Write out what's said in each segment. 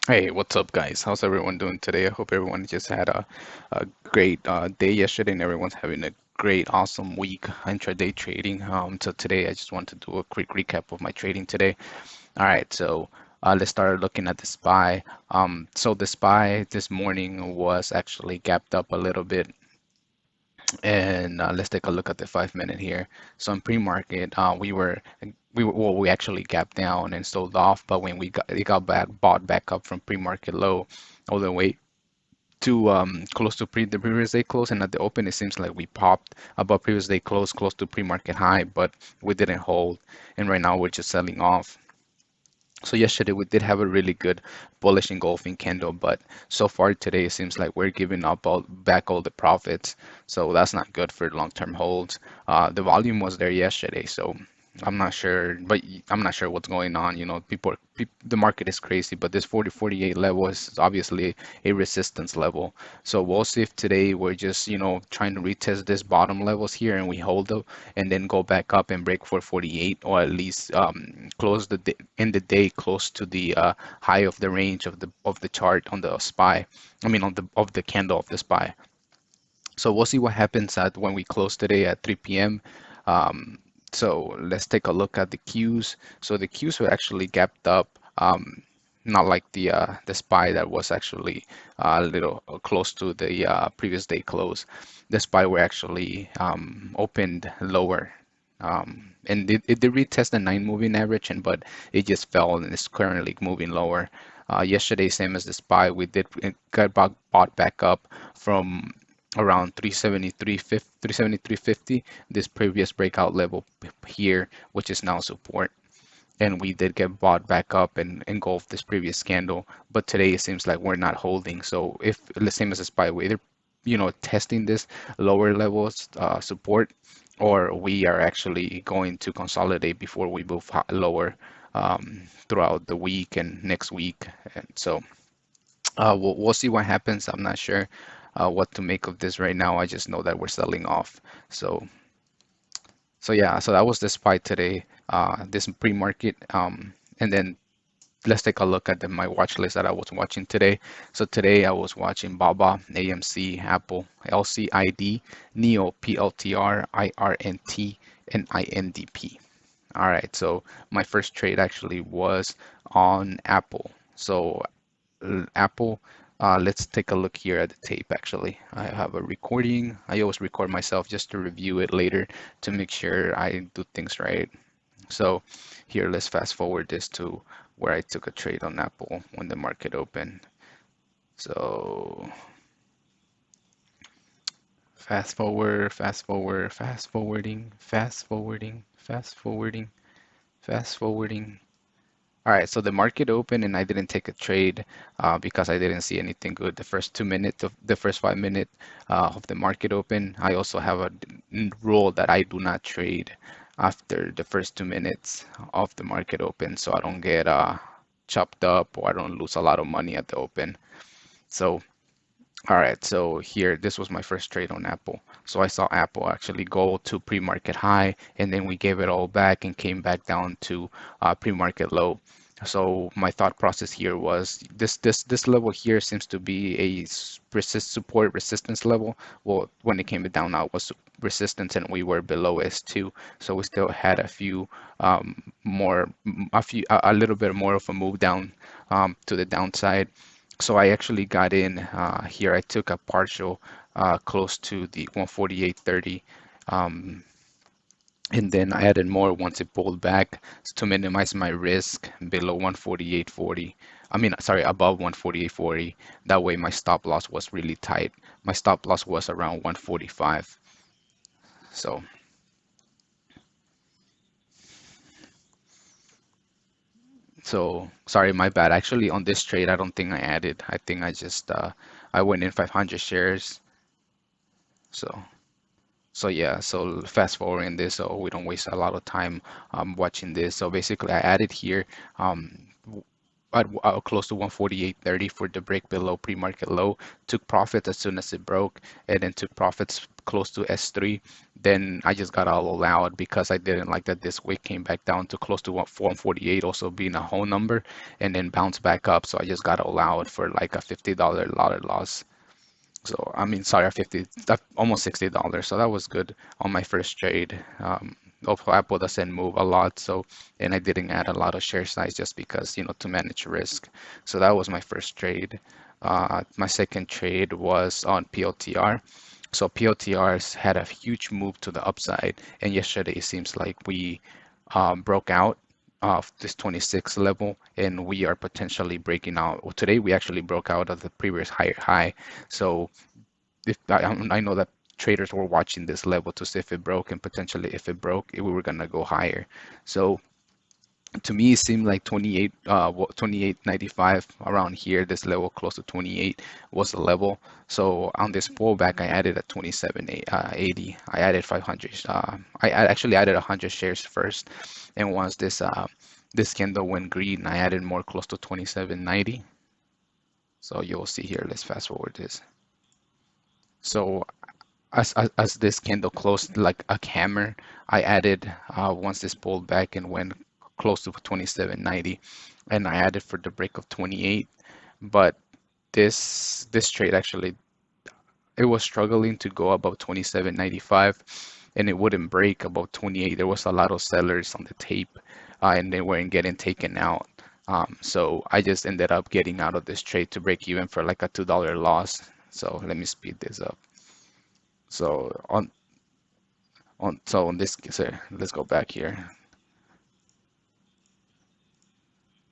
Hey, what's up, guys? How's everyone doing today? I hope everyone just had a great day yesterday and everyone's having a great, awesome week intraday trading. So today I just want to do a quick recap of my trading today. All right, so let's start looking at the SPY. So the SPY this morning was actually gapped up a little bit, and let's take a look at the 5 minute here. So in pre-market, we actually gapped down and sold off, but when it got back bought back up from pre-market low all the way to close to the previous day close, and at the open it seems like we popped above previous day close, close to pre-market high, but we didn't hold, and right now we're just selling off. So yesterday we did have a really good bullish engulfing candle, but so far today it seems like we're giving up back all the profits. So that's not good for long-term holds. The volume was there yesterday, so I'm not sure, but I'm not sure what's going on. The market is crazy, but this 40-48 level is obviously a resistance level. So we'll see if today we're just, trying to retest this bottom levels here and we hold up and then go back up and break for 48, or at least close in the day close to the high of the range of the chart on the SPY. I mean on the of the candle of the SPY. So we'll see what happens at when we close today at 3 p.m. So let's take a look at the Qs. So the Qs were actually gapped up, not like the SPY that was actually a little close to the previous day close. The SPY were actually opened lower. And it did retest the 9 moving average, but it just fell and is currently moving lower. Yesterday, same as the SPY, we did got bought back up from around 373.50, this previous breakout level here, which is now support. And we did get bought back up and engulfed this previous candle, but today it seems like we're not holding. So if the same as the SPY, we're either testing this lower levels support, or we are actually going to consolidate before we move lower throughout the week and next week. And so we'll see what happens. I'm not sure what to make of this right now. I just know that we're selling off. So yeah, so that was the SPY today, this pre-market. And then let's take a look at my watch list that I was watching today. So today I was watching BABA, AMC, Apple, LCID, NEO, PLTR, IRNT, and INDP. All right, so my first trade actually was on Apple. So Apple, let's take a look here at the tape actually. I have a recording. I always record myself just to review it later to make sure I do things right. So here, let's fast forward this to where I took a trade on Apple when the market opened. So fast forward, fast forward, fast forwarding, fast forwarding, fast forwarding, fast forwarding. All right, so the market opened and I didn't take a trade because I didn't see anything good. The first 2 minutes of the first 5 minutes of the market open. I also have a rule that I do not trade after the first 2 minutes of the market open, so I don't get chopped up or I don't lose a lot of money at the open. So all right, so here, this was my first trade on Apple. So I saw Apple actually go to pre-market high, and then we gave it all back and came back down to pre-market low. So my thought process here was this level here seems to be a support resistance level. Well, when it came down now, it was resistance, and we were below S2, so we still had a little bit more of a move down to the downside. So I actually got in here. I took a partial close to the 148.30, um, and then I added more once it pulled back to minimize my risk below 148.40. I mean, sorry, above 148.40. That way my stop loss was really tight. My stop loss was around 145. So sorry, my bad. Actually, on this trade, I don't think I added. I think I went in 500 shares. So. So yeah, so fast forwarding this so we don't waste a lot of time watching this. So basically I added here at close to 148.30 for the break below pre-market low, took profits as soon as it broke, and then took profits close to S3. Then I just got all out because I didn't like that this wick came back down to close to 148, also being a whole number, and then bounced back up. So I just got all out for like a $50 lot loss. So I mean, sorry, 50, that almost $60. So that was good on my first trade. Also, Apple doesn't move a lot, so and I didn't add a lot of share size just because, to manage risk. So that was my first trade. My second trade was on PLTR. So PLTRs had a huge move to the upside, and yesterday it seems like we broke out of this 26 level, and we are potentially breaking out. Well, today we actually broke out of the previous high. So if I know that traders were watching this level to see if it broke, and potentially if it broke, we were gonna go higher. So to me, it seemed like 28.95 around here, this level close to 28 was the level. So on this pullback, I added a 27.80. I added 500. I actually added 100 shares first, and once this candle went green, I added more close to 27.90. So you'll see here. Let's fast forward this. So as this candle closed like a hammer, I added once this pulled back and went close to 27.90, and I added for the break of 28. But this trade actually, it was struggling to go above 27.95, and it wouldn't break above 28. There was a lot of sellers on the tape, and they weren't getting taken out. So I just ended up getting out of this trade to break even for like a $2 loss. So let me speed this up. So on this, so let's go back here.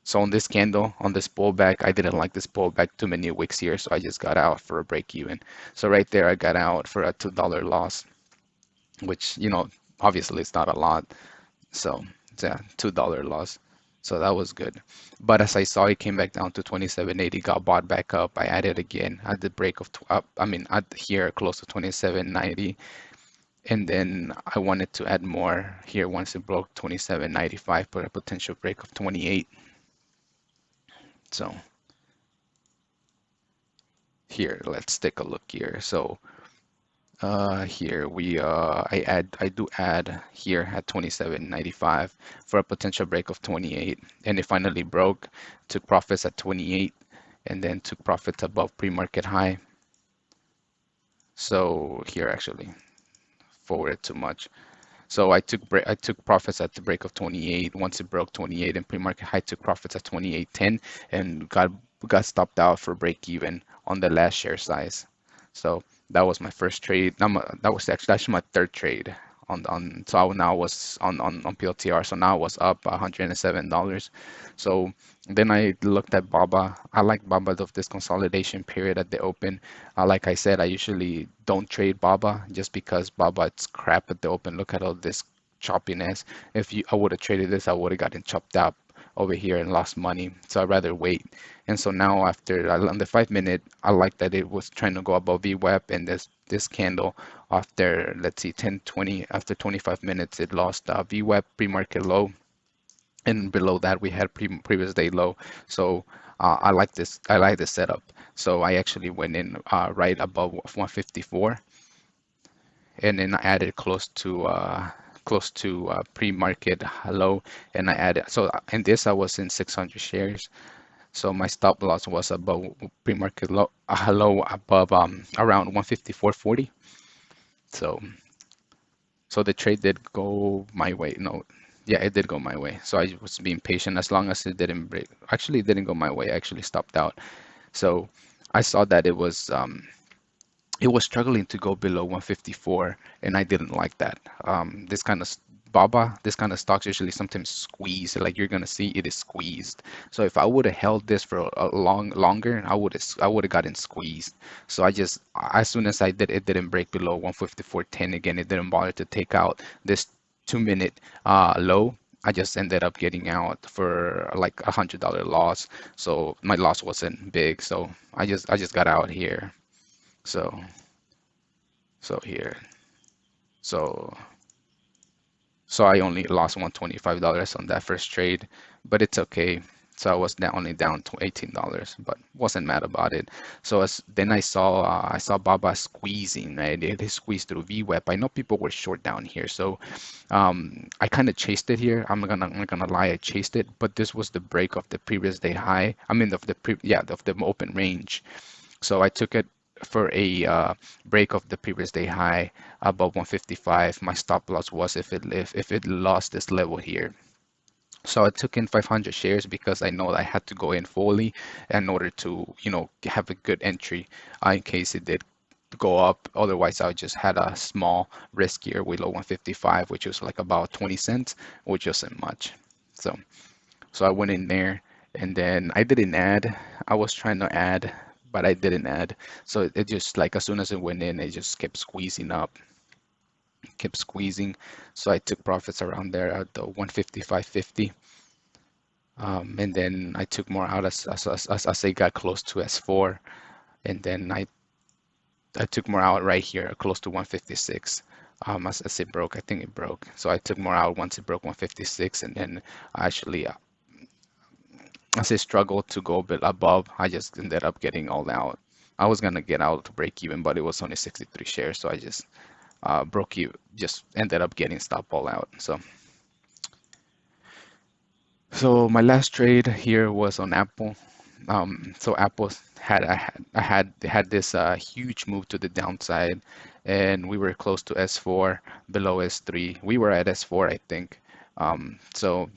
So on this candle, on this pullback, I didn't like this pullback, too many wicks here, so I just got out for a break even. So right there, I got out for a $2 loss, which, obviously it's not a lot. So yeah, $2 loss. So that was good. But as I saw, it came back down to 27.80, got bought back up. I added again at the break of, at here close to 27.90. And then I wanted to add more here once it broke 27.95, but a potential break of 28. So here, let's take a look here. So here I do add here at 27.95 for a potential break of 28, and it finally broke, took profits at 28, and then took profits above pre-market high. So here actually forwarded too much. So I took profits at the break of 28. Once it broke 28 and pre-market high, took profits at 28.10 and got stopped out for break even on the last share size. So that was my first trade. That was actually my third trade on. So I now was on PLTR. So now I was up $107. So then I looked at BABA. I like BABA of this consolidation period at the open. Like I said, I usually don't trade BABA just because BABA it's crap at the open. Look at all this choppiness. If I would have traded this, I would have gotten chopped up over here and lost money. So I'd rather wait. And so now after on the 5 minute, I like that it was trying to go above VWAP, and this candle after, let's see, 10, 20, after 25 minutes, it lost VWAP pre-market low, and below that we had previous day low. So I like this setup. So I actually went in right above 154, and then I added close to pre-market low, and I added, so in this I was in 600 shares. So my stop loss was above pre-market low, above around 154.40. So the trade did go my way. No, yeah, it did go my way. So I was being patient as long as it didn't break. Actually, it didn't go my way. I actually stopped out. So I saw that it was struggling to go below 154, and I didn't like that. This kind of BABA, this kind of stocks usually sometimes squeeze, like you're gonna see it is squeezed. So if I would have held this for a longer, I would have gotten squeezed. So I just, as soon as it didn't break below 154.10 again. It didn't bother to take out this 2 minute low. I just ended up getting out for like $100 loss. So my loss wasn't big. So I just got out here. So here. So I only lost $125 on that first trade, but it's okay. So I was only down to $18, but wasn't mad about it. So then I saw Baba squeezing, right? It squeezed through VWAP. I know people were short down here, so I kind of chased it here. I'm not gonna lie, I chased it, but this was the break of the previous day high. I mean, of the open range. So I took it for a break of the previous day high above 155. My stop loss was if it lost this level here. So I took in 500 shares because I know I had to go in fully in order to, have a good entry in case it did go up. Otherwise, I just had a small risk here with low 155, which was like about 20 cents, which wasn't much. So, so I went in there and then I didn't add. I was trying to add, but I didn't add. So it just like as soon as it went in, it just kept squeezing up, kept squeezing. So I took profits around there at the 155.50. And then I took more out as I got close to S4, and then I took more out right here, close to 156. As it broke, I think it broke. So I took more out once it broke 156, and then actually, as it struggled to go a bit above, I just ended up getting all out. I was gonna get out to break even, but it was only 63 shares, so I just broke even, just ended up getting stop all out. So my last trade here was on Apple. So Apple had this huge move to the downside, and we were close to S4, below S3. We were at S4, I think. So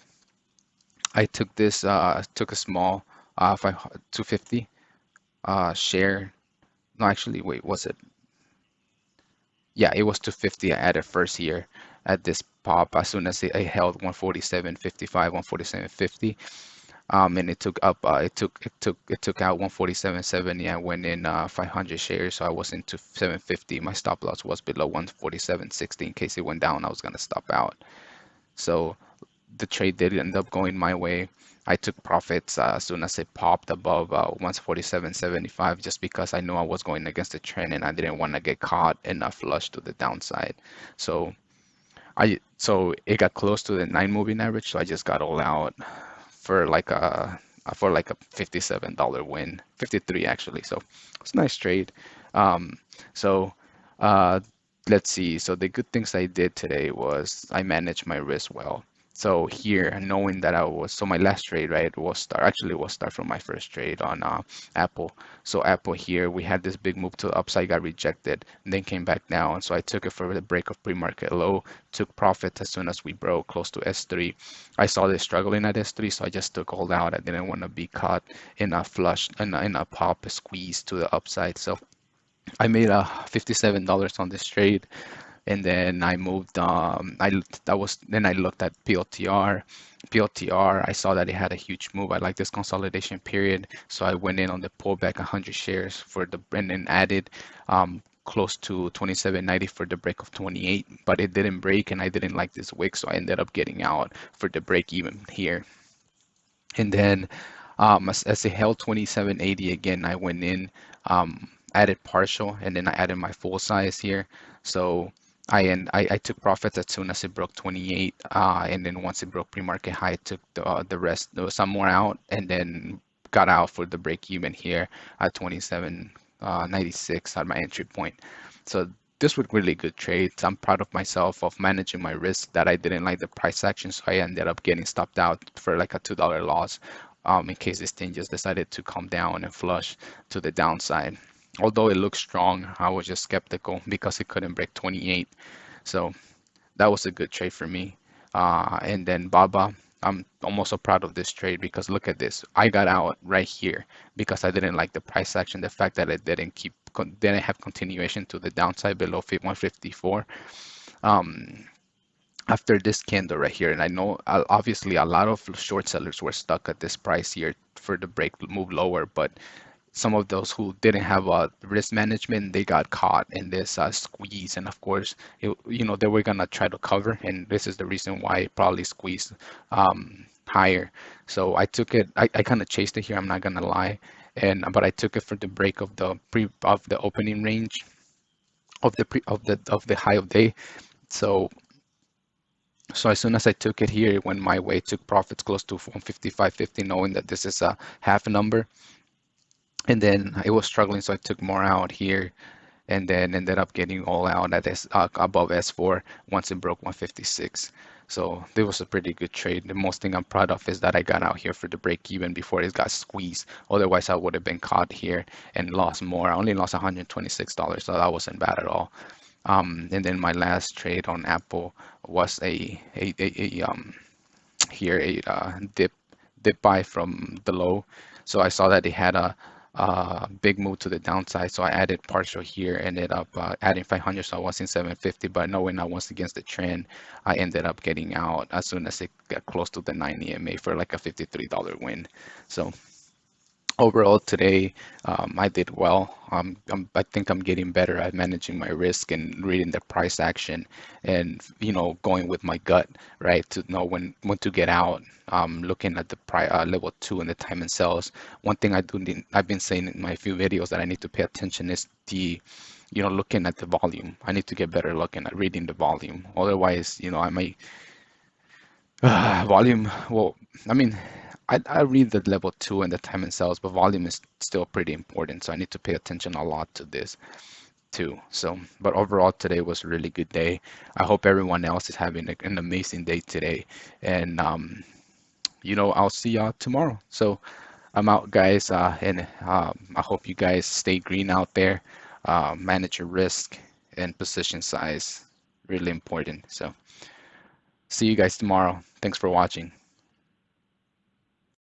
I took a small 250 share. No, actually, wait, was it? Yeah, it was 250. I added first here at this pop as soon as it held 147.55, 147.50. And it took up, it took out 147.70. I went in 500 shares, so I was into 750. My stop loss was below 147.60. In case it went down, I was gonna stop out. So the trade did end up going my way. I took profits as soon as it popped above 147.75, just because I knew I was going against the trend and I didn't want to get caught in a flush to the downside. So so it got close to the 9 moving average, so I just got all out for like a $57 win, 53 actually. So it's a nice trade. Um, so uh, let's see. So the good things I did today was I managed my risk well. So here, knowing that so my last trade, right, was start from my first trade on Apple. So Apple here, we had this big move to the upside, got rejected, and then came back down. So I took it for the break of pre-market low, took profit as soon as we broke close to S3. I saw this struggling at S3, so I just took all out. I didn't want to be caught in a flush, in a pop, a squeeze to the upside. So I made $57 on this trade, and then I moved. Then I looked at PLTR. PLTR, I saw that it had a huge move. I like this consolidation period, so I went in on the pullback 100 shares for the and then added close to 27.90 for the break of 28, but it didn't break, and I didn't like this wick, so I ended up getting out for the break even here. And then as it held 27.80 again, I went in, added partial, and then I added my full size here. So I took profits as soon as it broke 28, and then once it broke pre-market high, I took the rest, some more out, and then got out for the break even here at 27.96 at my entry point. So this was really good trades. I'm proud of myself of managing my risk that I didn't like the price action, so I ended up getting stopped out for like a $2 loss in case this thing just decided to come down and flush to the downside. Although it looked strong, I was just skeptical because it couldn't break 28. So that was a good trade for me. And then Baba, I'm also proud of this trade because look at this. I got out right here because I didn't like the price action, the fact that it didn't have continuation to the downside below 154. Um, After this candle right here, and I know obviously a lot of short sellers were stuck at this price here for the break move lower, but some of those who didn't have risk management, they got caught in this squeeze, and of course, they were gonna try to cover, and this is the reason why it probably squeezed higher. So I took it. I kind of chased it here. I'm not gonna lie, but I took it for the break of the opening range of the high of day. So So as soon as I took it here, it went my way, took profits close to 155.50, knowing that this is a half a number. And then it was struggling, so I took more out here and then ended up getting all out at above S4 once it broke 156. So it was a pretty good trade. The most thing I'm proud of is that I got out here for the break even before it got squeezed. Otherwise, I would have been caught here and lost more. I only lost $126, so that wasn't bad at all. And then my last trade on Apple was a here a dip buy from the low. So I saw that they had a big move to the downside. So I added partial here, ended up adding 500. So I was in 750, but knowing I was against the trend, I ended up getting out as soon as it got close to the 9 EMA for like a $53 win. So overall today, I did well. I think I'm getting better at managing my risk and reading the price action, and going with my gut, right, to know when to get out. Looking at the level 2 and the time and sells. One thing I've been saying in my few videos that I need to pay attention is looking at the volume. I need to get better looking at reading the volume. Otherwise, I might volume, well, I mean, I read the level 2 and the time and sales, but volume is still pretty important. So I need to pay attention a lot to this too. So, but overall, today was a really good day. I hope everyone else is having an amazing day today. And, I'll see y'all tomorrow. So I'm out, guys. And I hope you guys stay green out there. Manage your risk and position size. Really important. So see you guys tomorrow. Thanks for watching.